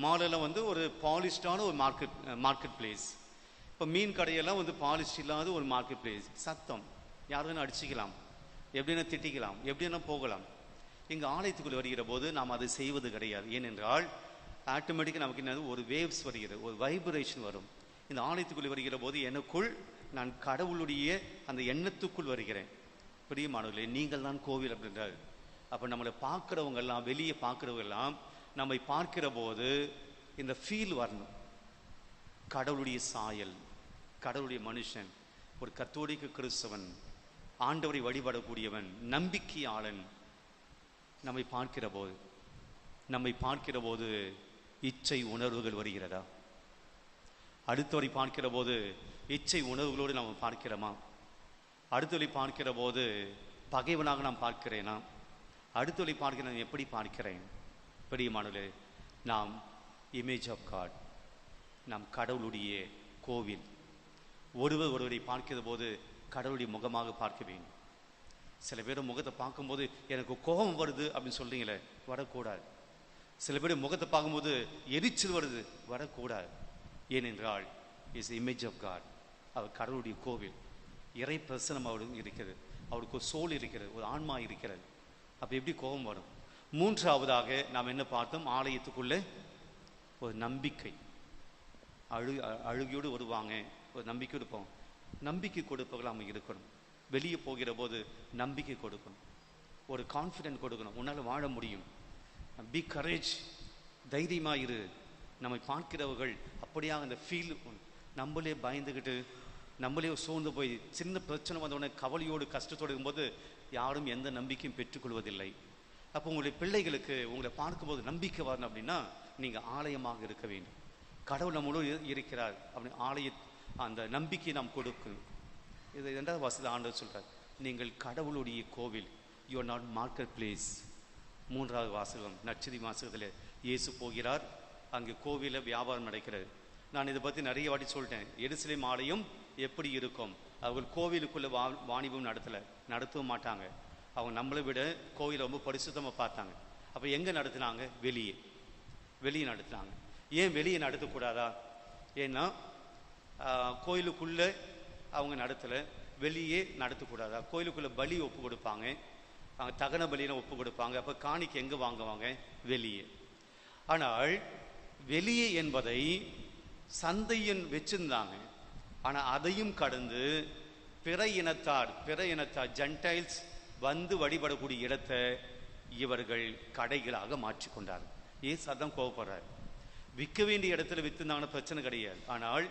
மாலெல்லாம் வந்து ஒரு பாலிஷ்டான ஒரு மார்க்கெட் பிளேஸ். இப்போ மீன் கடையெல்லாம் வந்து பாலிஷ் இல்லாத ஒரு மார்க்கெட் பிளேஸ். சத்தம், யார் வேணா அடிச்சுக்கலாம், எப்படின்னா திட்டிக்கலாம், எப்படின்னா போகலாம். இங்கே ஆலயத்துக்குள் வருகிற போது நாம் அதை செய்வது கிடையாது. ஏனென்றால் ஆட்டோமேட்டிக்காக நமக்கு என்ன, ஒரு வேவ்ஸ் வருகிறது, ஒரு வைப்ரேஷன் வரும். இந்த ஆலயத்துக்குள் வருகிற போது எனக்குள் நான் கடவுளுடைய அந்த எண்ணத்துக்குள் வருகிறேன். பிரியமானவர்களே, நீங்கள் தான் கோவில் அப்படின்றார். அப்போ நம்மளை பார்க்குறவங்கெல்லாம், வெளியே பார்க்குறவங்கெல்லாம் நம்மை பார்க்கிற போது இந்த ஃபீல் வரணும். கடவுளுடைய சாயல், கடவுளுடைய மனுஷன், ஒரு கத்தோலிக்க கிறிஸ்தவன், ஆண்டவரை வழிபடக்கூடியவன், நம்பிக்கையாளன் நம்மை பார்க்கிற போது இச்சை உணர்வுகள் வருகிறதா? அடுத்தவரை பார்க்கிற போது இச்சை உணர்வுகளோடு நாம் பார்க்கிறோமா? அடுத்தவரை பார்க்கிற போது பகைவனாக நாம் பார்க்கிறேனா? அடுத்தவரை பார்க்கிற எப்படி பார்க்கிறேன்? பிரியமானவர்களே, நாம் இமேஜ் ஆஃப் காட், நாம் கடவுளுடைய கோவில். ஒருவரை பார்க்கிற போது கடவுளுடைய முகமாக பார்க்க வேண்டும். சில பேர் முகத்தை பார்க்கும்போது எனக்கு கோபம் வருது அப்படின்னு சொல்றீங்களே, வரக்கூடாது. சில பேர் முகத்தை பார்க்கும்போது எரிச்சல் வருது, வரக்கூடாது. ஏனென்றால் இஸ் இமேஜ் ஆஃப் காட். அவர் கடவுளுடைய கோவில். இறை பிரசனம் அவருக்கு இருக்கிறது, அவருக்கு ஒரு சோல் இருக்கிறது, ஒரு ஆன்மா இருக்கிறது. அப்போ எப்படி கோபம் வரும்? மூன்றாவதாக நாம் என்ன பார்த்தோம்? ஆலயத்துக்குள்ளே ஒரு நம்பிக்கை. அழுகியோடு வருவாங்க, ஒரு நம்பிக்கையோடு போவோம். நம்பிக்கை கொடுப்பவர்கள் நம்ம இருக்கணும். வெளியே போகிற போது நம்பிக்கை கொடுக்கணும், ஒரு கான்ஃபிடென்ட் கொடுக்கணும். உன்னால் வாழ முடியும், பி கரேஜ், தைரியமாக இரு. நம்மை பார்க்கிறவர்கள் அப்படியாக அந்த ஃபீல், நம்மளே பயந்துக்கிட்டு நம்மளே சோர்ந்து போய் சின்ன பிரச்சனை வந்தவுடனே கவலையோடு கஷ்டத்தோடு இருக்கும்போது யாரும் எந்த நம்பிக்கையும் பெற்றுக்கொள்வதில்லை. அப்போ உங்களுடைய பிள்ளைகளுக்கு உங்களை பார்க்கும்போது நம்பிக்கை வரணும் அப்படின்னா நீங்கள் ஆலயமாக இருக்க வேண்டும். கடவுள் நம்மளோடு இருக்கிறார் அப்படி ஆலய அந்த நம்பிக்கையை நாம் கொடுக்கணும். இது 2வது வாசகத்தில் ஆண்டவர் சொல்கிறார், நீங்கள் கடவுளுடைய கோவில், you are not market place. 3வது வாசகம், நற்செய்தி வாசகத்தில் இயேசு போகிறார், அங்கே கோவிலில் வியாபாரம் நடக்கிறது. நான் இதை பற்றி நிறைய வாட்டி சொல்லிட்டேன். எருசலேம் ஆலயம் எப்படி இருக்கும்? அவர்கள் கோவிலுக்குள்ளே வாணிபம் நடத்தவும் மாட்டாங்க. அவங்க நம்மளை விட கோவிலை ரொம்ப பரிசுத்தமாக பார்த்தாங்க. அப்போ எங்கே நடத்தினாங்க? வெளியே நடத்தினாங்க. ஏன் வெளியே நடத்தக்கூடாதா? ஏன்னா கோயிலுக்குள்ளே அவங்க நடத்தலை, வெளியே நடத்தக்கூடாதா? கோயிலுக்குள்ளே பலி ஒப்பு கொடுப்பாங்க, தகன பலியெல்லாம் ஒப்பு கொடுப்பாங்க. அப்போ காணிக்கை எங்கே வாங்குவாங்க? வெளியே. ஆனால் வெளியே என்பதை சந்தையின் வச்சிருந்தாங்க. ஆனால் அதையும் கடந்து பிற இனத்தார் ஜென்டைல்ஸ் வந்து வழிபடக்கூடிய இடத்தை இவர்கள் கடைகளாக மாற்றிக்கொண்டார்கள். ஏசு அதான் கோவப்படுறார். விற்க வேண்டிய இடத்துல விற்றுந்தாங்கன்னா பிரச்சனை கிடையாது. ஆனால்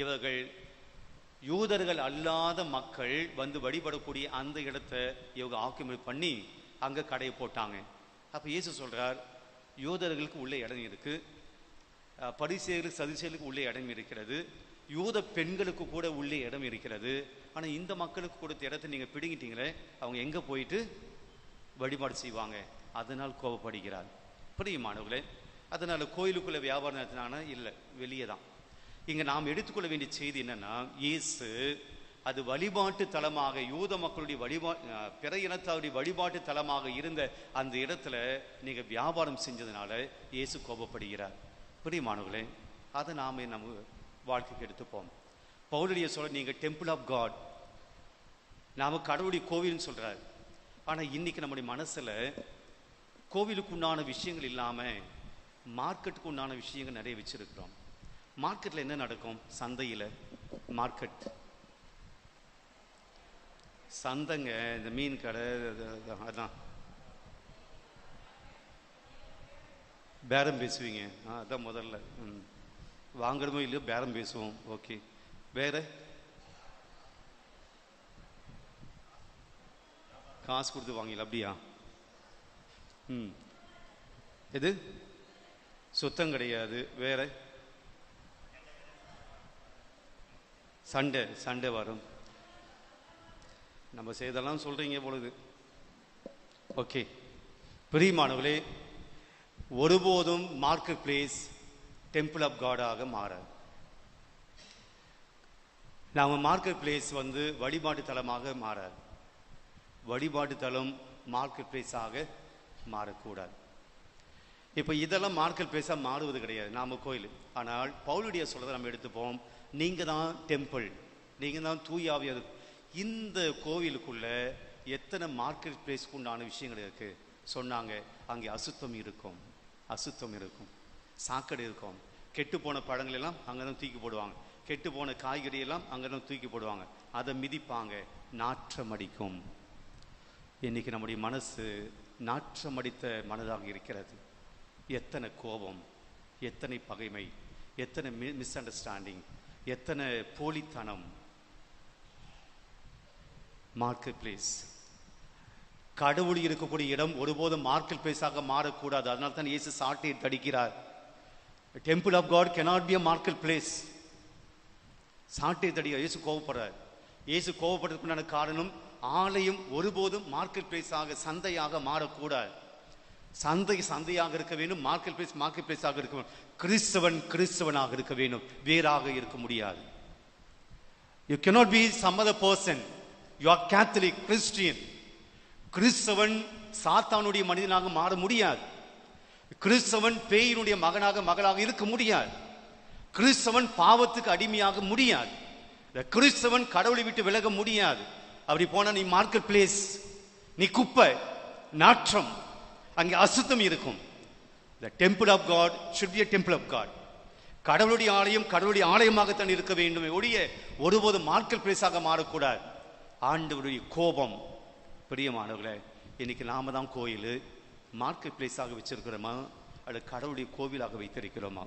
இவர்கள் யூதர்கள் அல்லாத மக்கள் வந்து வழிபடக்கூடிய அந்த இடத்தை இவங்க ஆக்கிரமி பண்ணி அங்கே கடையை போட்டாங்க. அப்போ இயேசு சொல்றார், யூதர்களுக்கு உள்ள இடம் இருக்கு, பரிசேயர்களுக்கு சதுசேயர்களுக்கு உள்ளே இடம் இருக்கிறது, யூத பெண்களுக்கு கூட உள்ளே இடம் இருக்கிறது. ஆனால் இந்த மக்களுக்கு கொடுத்த இடத்தை நீங்கள் பிடுங்கிட்டீங்களே, அவங்க எங்கே போயிட்டு வழிபாடு செய்வாங்க? அதனால் கோபப்படுகிறார். பிரியமானவர்களே, அதனால கோயிலுக்குள்ள வியாபாரம் நடத்தினாங்கன்னா இல்லை, வெளியே தான். இங்கே நாம் எடுத்துக்கொள்ள வேண்டிய செய்தி என்னன்னா, இயேசு அது வழிபாட்டு தலமாக, யூத மக்களுடைய பிற இனத்தாருடைய வழிபாட்டு தலமாக இருந்த அந்த இடத்துல நீங்கள் வியாபாரம் செஞ்சதுனால இயேசு கோபப்படுகிறார். பிரியமானவர்களே, அதை நாம நம்ம வாழ்க்கைக்கு எடுத்துப்போம். பவுலுடைய சொல்ல, நீங்கள் டெம்பிள் ஆஃப் காட், நாம கடவுளுடைய கோவில்னு சொல்றாரு. ஆனால் இன்னைக்கு நம்முடைய மனசுல கோவிலுக்கு உண்டான விஷயங்கள் இல்லாமல் மார்க்கெட்டுக்கு உண்டான விஷயங்கள் நிறைய வச்சிருக்கிறோம். மார்க்கெட்டில் என்ன நடக்கும்? சந்தையில் மார்க்கெட், சந்தைங்க, இந்த மீன் கடை, அதான் பேரம் பேசுவீங்க. அதான் முதல்ல வாங்கணுமோ இல்லையோ பேரம் பேசுவோம். ஓகே, வேற காசு கொடுத்து வாங்கல, அப்படியா? எது சுத்தம் கிடையாது. வேற சண்டை வரும். நம்ம செய்தெல்லாம் சொல்றீங்க பொழுது. ஓகே, பிரியமானவர்களே, ஒருபோதும் மார்க்கெட் பிளேஸ் டெம்பிள் ஆஃப் காடாக மாறாது. நாம மார்க்கெட் பிளேஸ் வந்து வழிபாட்டு தலமாக மாறாது. வழிபாட்டு தலம் மார்க்கெட் பிளேஸாக மாறக்கூடாது. இப்போ இதெல்லாம் மார்க்கெட் பிளேஸாக மாறுவது கிடையாது நாம கோயில். ஆனால் பவுலுடைய சொல்றதை நம்ம எடுத்துப்போம். நீங்க தான் டெம்பிள், நீங்க தான் தூயாவியர். இந்த கோவிலுக்குள்ள எத்தனை மார்க்கெட் பிளேஸ்க்கு உண்டான விஷயங்கள் இருக்கு சொன்னாங்க. அங்கே அசுத்தம் இருக்கும், சாக்கடை இருக்கும், கெட்டு போன பழங்கள் எல்லாம் அங்கதான் தூக்கி போடுவாங்க, கெட்டு போன காய்கறி எல்லாம் அங்கதான் தூக்கி போடுவாங்க, அதை மிதிப்பாங்க, நாற்றம் அடிக்கும். இன்னைக்கு நம்முடைய மனசு நாற்றம் அடித்த மனதாக இருக்கிறது. எத்தனை கோபம், எத்தனை பகைமை, எத்தனை மிஸ் அண்டர்ஸ்டாண்டிங், எத்தனை போலித்தனம். மார்க்கெட் பிளேஸ், கடவுள் இருக்கக்கூடிய இடம் ஒருபோதும் மார்க்கெட் பிளேஸாக மாறக்கூடாது. அதனால தான் இயேசு சாட்டை தடிக்கிறார். Temple of God cannot be a market place. சாட்டை தடிக்க இயேசு கோபப்படுறார். இயேசு கோபப்படுறதுக்குண்டான காரணம், ஆலயம் ஒருபோதும் மார்க்கெட் பிளேஸாக, சந்தையாக மாறக்கூடாது. சந்தையாக இருக்க வேண்டும், மார்க்கெட் பிளேஸாக இருக்க வேண்டும். கிறிஸ்தவனாக இருக்க வேண்டும், வேறாக இருக்க முடியாது. You cannot be some other person. You are Catholic, Christian. கிறிஸ்தவன் சாத்தானுடைய மனிதனாக மாற முடியாது. கிறிஸ்தவன் பேயினுடைய மகளாக இருக்க முடியாது. கிறிஸ்தவன் பாவத்துக்கு அடிமையாக முடியாது. கிறிஸ்தவன் கடவுளை விட்டு விலக முடியாது. அப்படி போனா நீ மார்க்கெட் பிளேஸ், நீ குப்பை, நாற்றம், அங்கே அசுத்தம் இருக்கும். The temple of God should be a temple of God. கடவுளுடைய ஆலயம் கடவுளுடைய ஆலயமாகத்தான் இருக்க வேண்டும் ஒழிய ஒருபோது மார்க்கெட் பிளேஸாக மாறக்கூடாது. ஆண்டவருடைய கோபம். பிரியமானவர்களே, இன்னைக்கு நாம தான் கோயில் மார்க்கெட் பிளேஸாக வச்சிருக்கிறோமா அல்லது கடவுளுடைய கோவிலாக வைத்திருக்கிறோமா?